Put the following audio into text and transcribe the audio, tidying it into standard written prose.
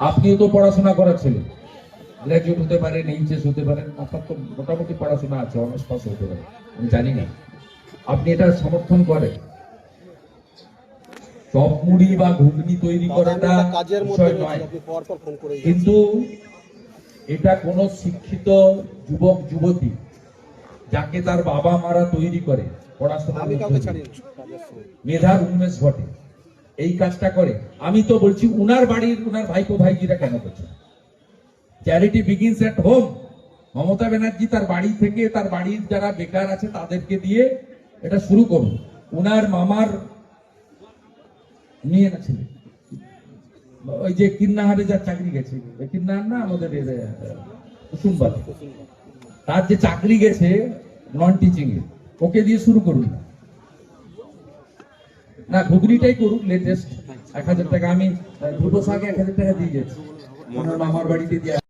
আপনিও তো পড়াশোনা করা ছেলে, গ্রাজুয়েট হতে পারেন, এইচএস হতে পারেন, আপনার তো মোটামুটি পড়াশোনা আছে, অনার্স পাস হতে পারে, আমি জানি না। আপনি এটা সমর্থন করেন? চপ মুড়ি বা ঘুগনি তৈরি করাটা বিষয় নয়, কিন্তু এটা কোন শিক্ষিত যুবক যুবতী যাকে তার বাবা মারা তৈরি করে, পড়াশোনার মেধার উন্মেষ ঘটে, এই কাজটা করে। আমি তো বলছি উনার বাড়ির উনার ভাইপো ভাইজিরা কেন করছে? Charity begins at home. Mamata Banerjee তার বাড়ি থেকে, তার বাড়ির যারা বেকার আছে তাদেরকে দিয়ে এটা শুরু করুন। উনার মামার নিয়ে না ছেলে, ওই যে কিন্নাহারে যার চাকরি গেছে, কিন্নাহার না আমাদের কুসুমবাদ, তার যে চাকরি গেছে নন টিচিং এ, ওকে দিয়ে শুরু করুন না, ঘুগনিটাই করুন লেটেস্ট। 1000 টাকা আমি দুটো শাকে 1000 টাকা দিয়ে যাচ্ছি, ওনার মামার বাড়িতে দিয়ে।